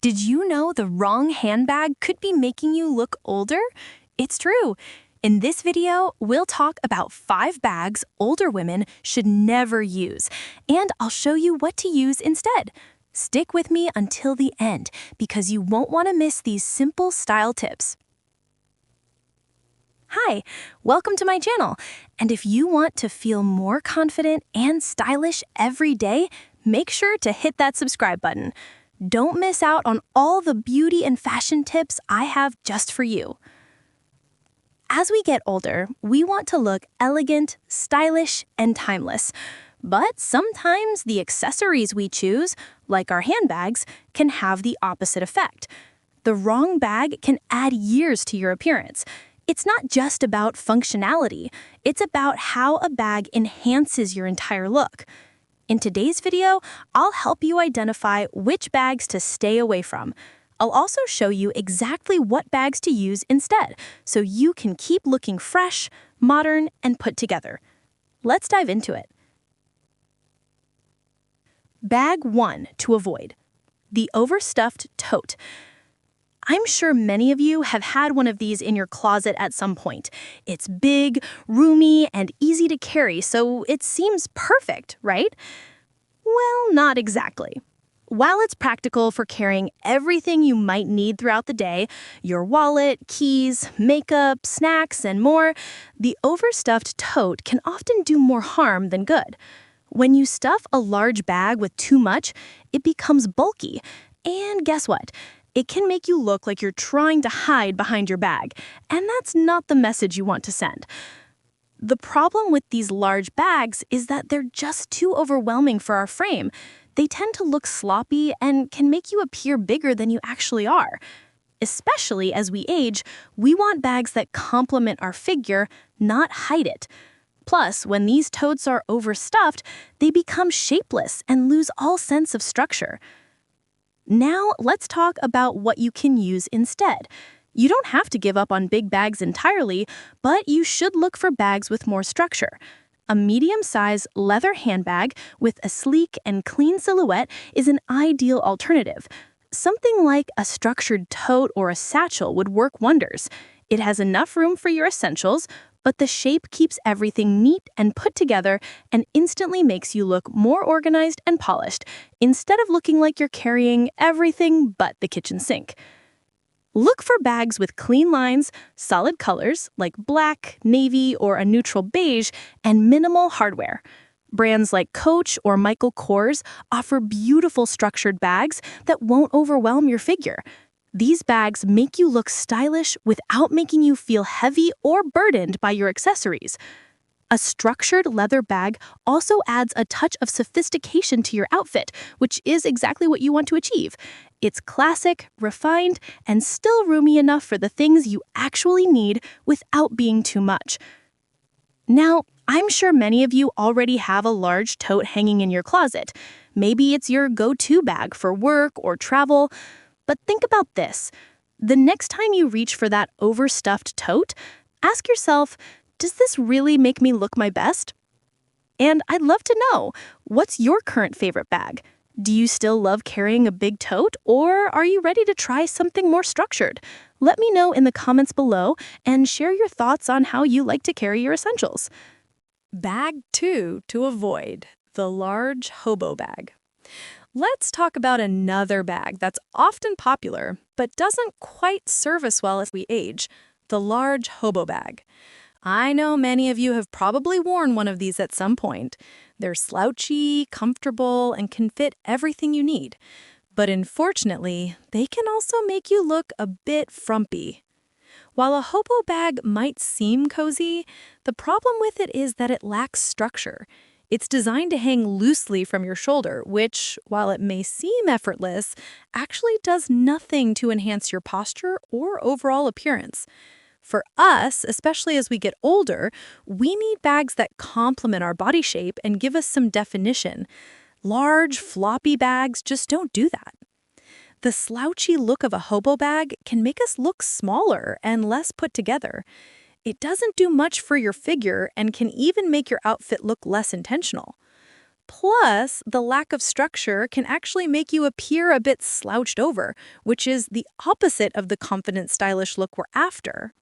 Did you know the wrong handbag could be making you look older? It's true. In this video, we'll talk about 5 bags older women should never use, and I'll show you what to use instead. Stick with me until the end, because you won't want to miss these simple style tips. Hi, welcome to my channel, and if you want to feel more confident and stylish every day, make sure to hit that subscribe button. Don't miss out on all the beauty and fashion tips I have just for you. As we get older, we want to look elegant, stylish, and timeless. But sometimes the accessories we choose, like our handbags, can have the opposite effect. The wrong bag can add years to your appearance. It's not just about functionality, it's about how a bag enhances your entire look. In today's video, I'll help you identify which bags to stay away from. I'll also show you exactly what bags to use instead, so you can keep looking fresh, modern, and put together. Let's dive into it. Bag 1 to avoid: the overstuffed tote. I'm sure many of you have had one of these in your closet at some point. It's big, roomy, and easy to carry, so it seems perfect, right? Well, not exactly. While it's practical for carrying everything you might need throughout the day, your wallet, keys, makeup, snacks, and more, the overstuffed tote can often do more harm than good. When you stuff a large bag with too much, it becomes bulky. And guess what? It can make you look like you're trying to hide behind your bag, and that's not the message you want to send. The problem with these large bags is that they're just too overwhelming for our frame. They tend to look sloppy and can make you appear bigger than you actually are. Especially as we age, we want bags that complement our figure, not hide it. Plus, when these totes are overstuffed, they become shapeless and lose all sense of structure. Now, let's talk about what you can use instead. You don't have to give up on big bags entirely, but you should look for bags with more structure. A medium-sized leather handbag with a sleek and clean silhouette is an ideal alternative. Something like a structured tote or a satchel would work wonders. It has enough room for your essentials, but the shape keeps everything neat and put together and instantly makes you look more organized and polished, instead of looking like you're carrying everything but the kitchen sink. Look for bags with clean lines, solid colors like black, navy, or a neutral beige, and minimal hardware. Brands like Coach or Michael Kors offer beautiful structured bags that won't overwhelm your figure. These bags make you look stylish without making you feel heavy or burdened by your accessories. A structured leather bag also adds a touch of sophistication to your outfit, which is exactly what you want to achieve. It's classic, refined, and still roomy enough for the things you actually need without being too much. Now, I'm sure many of you already have a large tote hanging in your closet. Maybe it's your go-to bag for work or travel. But think about this. The next time you reach for that overstuffed tote, ask yourself, does this really make me look my best? And I'd love to know, what's your current favorite bag? Do you still love carrying a big tote, or are you ready to try something more structured? Let me know in the comments below and share your thoughts on how you like to carry your essentials. Bag 2 to avoid: the large hobo bag. Let's talk about another bag that's often popular, but doesn't quite serve us well as we age: the large hobo bag. I know many of you have probably worn one of these at some point. They're slouchy, comfortable, and can fit everything you need. But unfortunately, they can also make you look a bit frumpy. While a hobo bag might seem cozy, the problem with it is that it lacks structure. It's designed to hang loosely from your shoulder, which, while it may seem effortless, actually does nothing to enhance your posture or overall appearance. For us, especially as we get older, we need bags that complement our body shape and give us some definition. Large, floppy bags just don't do that. The slouchy look of a hobo bag can make us look smaller and less put together. It doesn't do much for your figure and can even make your outfit look less intentional. Plus, the lack of structure can actually make you appear a bit slouched over, which is the opposite of the confident, stylish look we're after.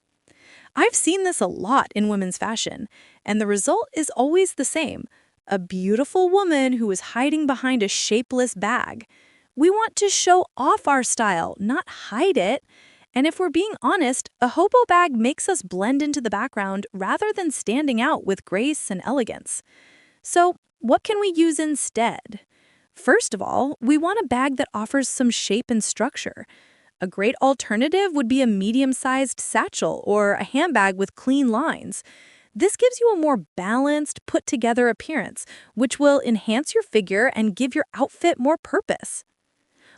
I've seen this a lot in women's fashion, and the result is always the same: a beautiful woman who is hiding behind a shapeless bag. We want to show off our style, not hide it. And if we're being honest, a hobo bag makes us blend into the background rather than standing out with grace and elegance. So, what can we use instead? First of all, we want a bag that offers some shape and structure. A great alternative would be a medium-sized satchel or a handbag with clean lines. This gives you a more balanced, put-together appearance, which will enhance your figure and give your outfit more purpose.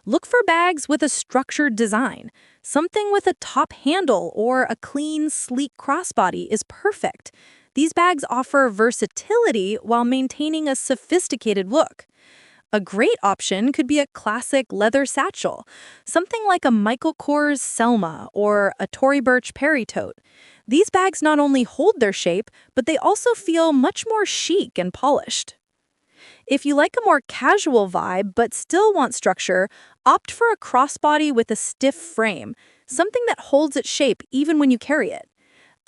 Look for bags with a structured design. Something with a top handle or a clean, sleek crossbody is perfect. These bags offer versatility while maintaining a sophisticated look. A great option could be a classic leather satchel, something like a Michael Kors Selma or a Tory Burch Perry tote. These bags not only hold their shape, but they also feel much more chic and polished. If you like a more casual vibe but still want structure, opt for a crossbody with a stiff frame, something that holds its shape even when you carry it.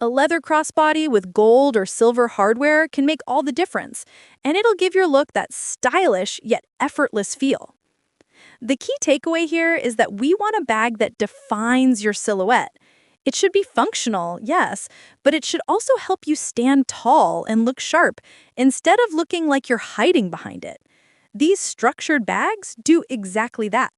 A leather crossbody with gold or silver hardware can make all the difference, and it'll give your look that stylish yet effortless feel. The key takeaway here is that we want a bag that defines your silhouette. It should be functional, yes, but it should also help you stand tall and look sharp instead of looking like you're hiding behind it. These structured bags do exactly that.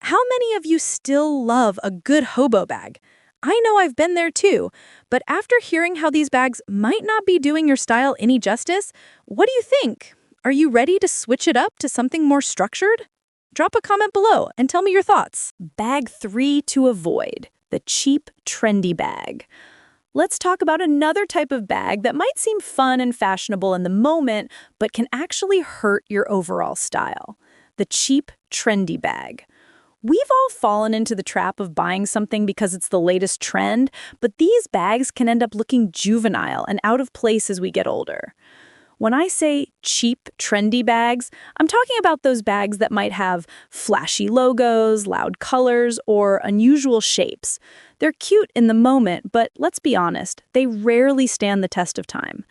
How many of you still love a good hobo bag? I know I've been there too, but after hearing how these bags might not be doing your style any justice, what do you think? Are you ready to switch it up to something more structured? Drop a comment below and tell me your thoughts. Bag 3 to avoid: the cheap, trendy bag. Let's talk about another type of bag that might seem fun and fashionable in the moment, but can actually hurt your overall style: the cheap, trendy bag. We've all fallen into the trap of buying something because it's the latest trend, but these bags can end up looking juvenile and out of place as we get older. When I say cheap, trendy bags, I'm talking about those bags that might have flashy logos, loud colors, or unusual shapes. They're cute in the moment, but let's be honest, they rarely stand the test of time.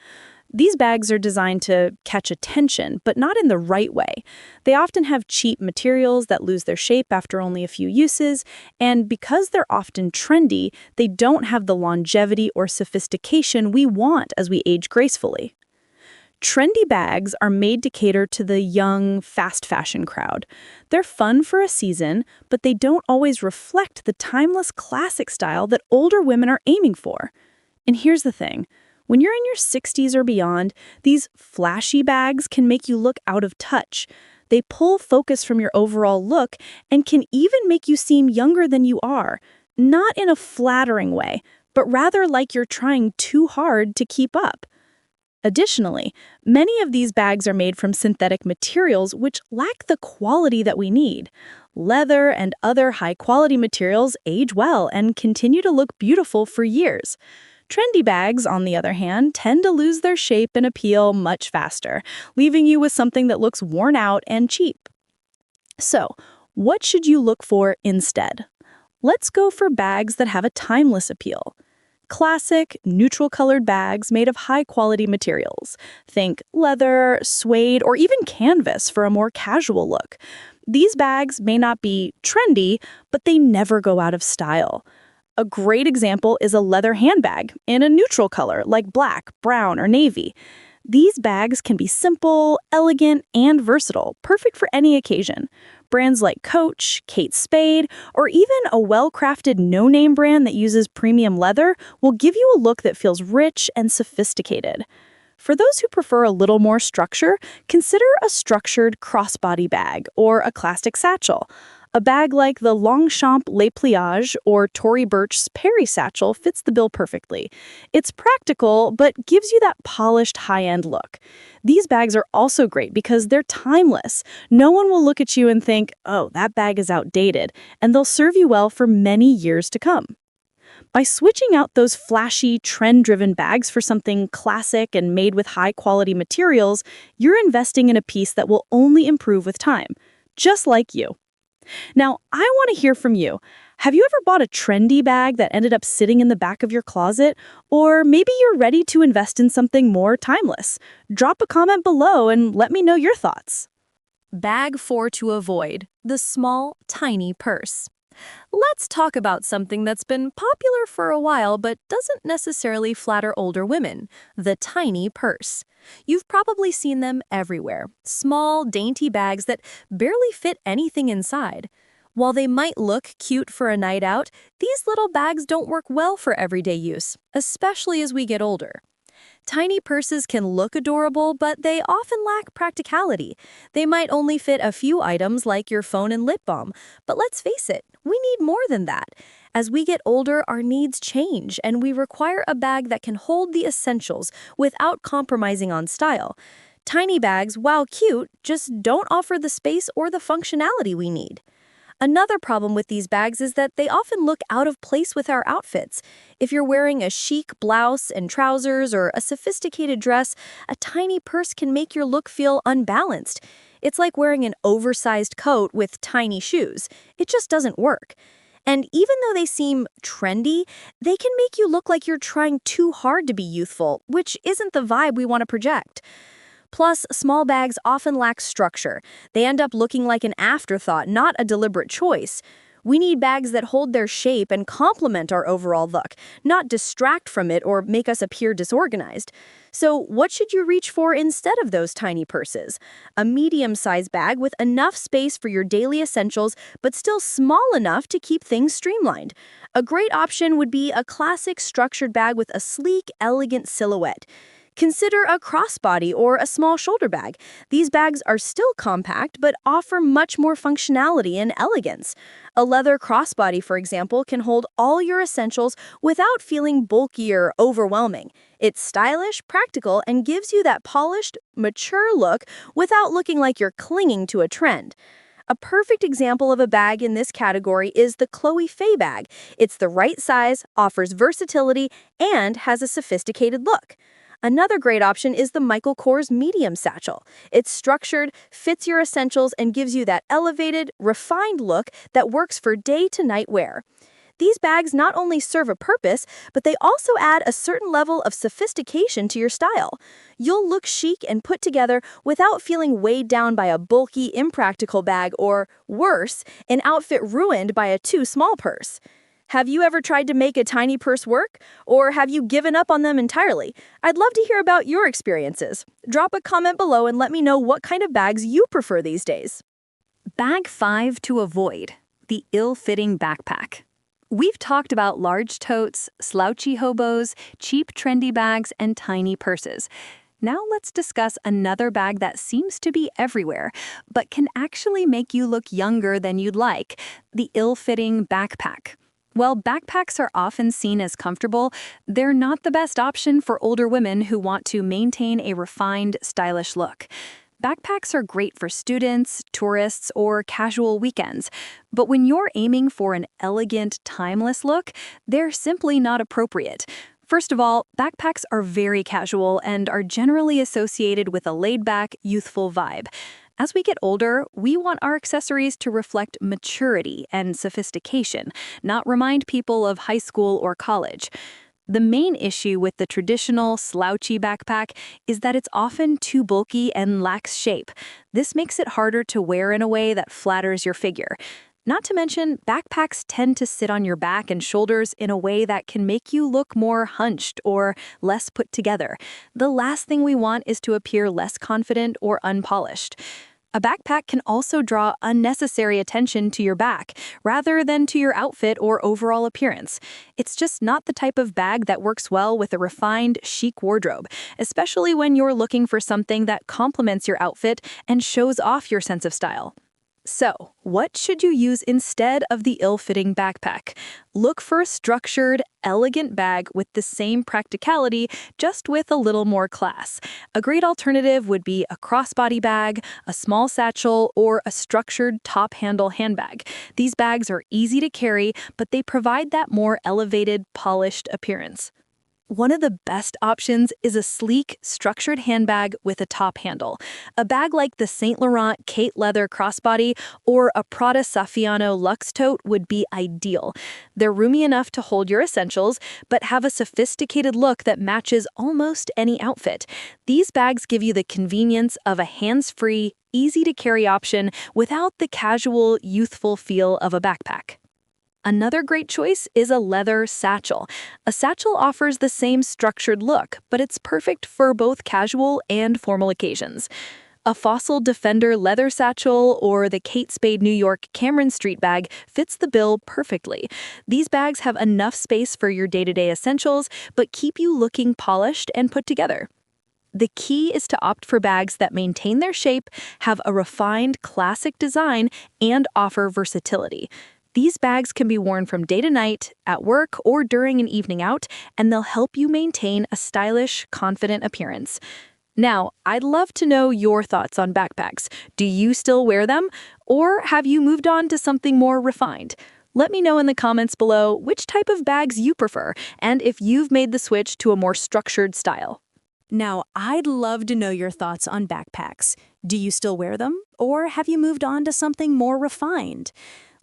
These bags are designed to catch attention, but not in the right way. They often have cheap materials that lose their shape after only a few uses, and because they're often trendy, they don't have the longevity or sophistication we want as we age gracefully. Trendy bags are made to cater to the young, fast fashion crowd. They're fun for a season, but they don't always reflect the timeless classic style that older women are aiming for. And here's the thing. When you're in your 60s or beyond, these flashy bags can make you look out of touch. They pull focus from your overall look and can even make you seem younger than you are, not in a flattering way, but rather like you're trying too hard to keep up. Additionally, many of these bags are made from synthetic materials which lack the quality that we need. Leather and other high-quality materials age well and continue to look beautiful for years. Trendy bags, on the other hand, tend to lose their shape and appeal much faster, leaving you with something that looks worn out and cheap. So, what should you look for instead? Let's go for bags that have a timeless appeal. Classic, neutral-colored bags made of high-quality materials. Think leather, suede, or even canvas for a more casual look. These bags may not be trendy, but they never go out of style. A great example is a leather handbag in a neutral color like black, brown, or navy. These bags can be simple, elegant, and versatile, perfect for any occasion. Brands like Coach, Kate Spade, or even a well-crafted no-name brand that uses premium leather will give you a look that feels rich and sophisticated. For those who prefer a little more structure, consider a structured crossbody bag or a classic satchel. A bag like the Longchamp Le Pliage or Tory Burch's Perry satchel fits the bill perfectly. It's practical, but gives you that polished high-end look. These bags are also great because they're timeless. No one will look at you and think, oh, that bag is outdated, and they'll serve you well for many years to come. By switching out those flashy, trend-driven bags for something classic and made with high-quality materials, you're investing in a piece that will only improve with time, just like you. Now, I want to hear from you. Have you ever bought a trendy bag that ended up sitting in the back of your closet? Or maybe you're ready to invest in something more timeless. Drop a comment below and let me know your thoughts. Bag 4 to avoid: the small, tiny purse. Let's talk about something that's been popular for a while but doesn't necessarily flatter older women: the tiny purse. You've probably seen them everywhere: small, dainty bags that barely fit anything inside. While they might look cute for a night out, these little bags don't work well for everyday use, especially as we get older. Tiny purses can look adorable, but they often lack practicality. They might only fit a few items like your phone and lip balm, but let's face it, we need more than that. As we get older, our needs change, and we require a bag that can hold the essentials without compromising on style. Tiny bags, while cute, just don't offer the space or the functionality we need. Another problem with these bags is that they often look out of place with our outfits. If you're wearing a chic blouse and trousers or a sophisticated dress, a tiny purse can make your look feel unbalanced. It's like wearing an oversized coat with tiny shoes. It just doesn't work. And even though they seem trendy, they can make you look like you're trying too hard to be youthful, which isn't the vibe we want to project. Plus, small bags often lack structure. They end up looking like an afterthought, not a deliberate choice. We need bags that hold their shape and complement our overall look, not distract from it or make us appear disorganized. So, what should you reach for instead of those tiny purses? A medium-sized bag with enough space for your daily essentials, but still small enough to keep things streamlined. A great option would be a classic structured bag with a sleek, elegant silhouette. Consider a crossbody or a small shoulder bag. These bags are still compact, but offer much more functionality and elegance. A leather crossbody, for example, can hold all your essentials without feeling bulky or overwhelming. It's stylish, practical, and gives you that polished, mature look without looking like you're clinging to a trend. A perfect example of a bag in this category is the Chloe Faye bag. It's the right size, offers versatility, and has a sophisticated look. Another great option is the Michael Kors medium satchel. It's structured, fits your essentials, and gives you that elevated, refined look that works for day-to-night wear. These bags not only serve a purpose, but they also add a certain level of sophistication to your style. You'll look chic and put together without feeling weighed down by a bulky, impractical bag or, worse, an outfit ruined by a too small purse. Have you ever tried to make a tiny purse work? Or have you given up on them entirely? I'd love to hear about your experiences. Drop a comment below and let me know what kind of bags you prefer these days. Bag 5 to avoid: the ill-fitting backpack. We've talked about large totes, slouchy hobos, cheap trendy bags, and tiny purses. Now let's discuss another bag that seems to be everywhere, but can actually make you look younger than you'd like: the ill-fitting backpack. While backpacks are often seen as comfortable, they're not the best option for older women who want to maintain a refined, stylish look. Backpacks are great for students, tourists, or casual weekends, but when you're aiming for an elegant, timeless look, they're simply not appropriate. First of all, backpacks are very casual and are generally associated with a laid-back, youthful vibe. As we get older, we want our accessories to reflect maturity and sophistication, not remind people of high school or college. The main issue with the traditional slouchy backpack is that it's often too bulky and lacks shape. This makes it harder to wear in a way that flatters your figure. Not to mention, backpacks tend to sit on your back and shoulders in a way that can make you look more hunched or less put together. The last thing we want is to appear less confident or unpolished. A backpack can also draw unnecessary attention to your back, rather than to your outfit or overall appearance. It's just not the type of bag that works well with a refined, chic wardrobe, especially when you're looking for something that complements your outfit and shows off your sense of style. So, what should you use instead of the ill-fitting backpack? Look for a structured, elegant bag with the same practicality, just with a little more class. A great alternative would be a crossbody bag, a small satchel, or a structured top-handle handbag. These bags are easy to carry, but they provide that more elevated, polished appearance. One of the best options is a sleek, structured handbag with a top handle. A bag like the Saint Laurent Kate Leather Crossbody or a Prada Saffiano Luxe Tote would be ideal. They're roomy enough to hold your essentials, but have a sophisticated look that matches almost any outfit. These bags give you the convenience of a hands-free, easy-to-carry option without the casual, youthful feel of a backpack. Another great choice is a leather satchel. A satchel offers the same structured look, but it's perfect for both casual and formal occasions. A Fossil Defender leather satchel or the Kate Spade New York Cameron Street bag fits the bill perfectly. These bags have enough space for your day-to-day essentials, but keep you looking polished and put together. The key is to opt for bags that maintain their shape, have a refined, classic design, and offer versatility. These bags can be worn from day to night, at work, or during an evening out, and they'll help you maintain a stylish, confident appearance. Now, I'd love to know your thoughts on backpacks. Do you still wear them? Or have you moved on to something more refined? Let me know in the comments below which type of bags you prefer, and if you've made the switch to a more structured style. Now, I'd love to know your thoughts on backpacks. Do you still wear them? Or have you moved on to something more refined?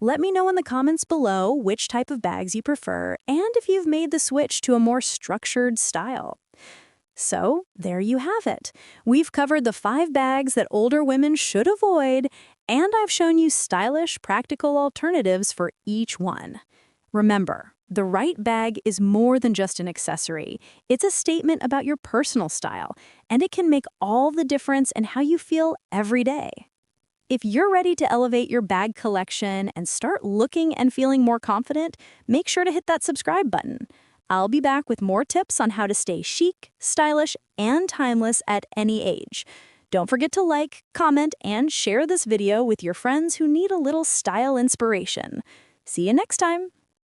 Let me know in the comments below which type of bags you prefer and if you've made the switch to a more structured style. So, there you have it. We've covered the 5 bags that older women should avoid, and I've shown you stylish, practical alternatives for each one. Remember, the right bag is more than just an accessory. It's a statement about your personal style, and it can make all the difference in how you feel every day. If you're ready to elevate your bag collection and start looking and feeling more confident, make sure to hit that subscribe button. I'll be back with more tips on how to stay chic, stylish, and timeless at any age. Don't forget to like, comment, and share this video with your friends who need a little style inspiration. See you next time!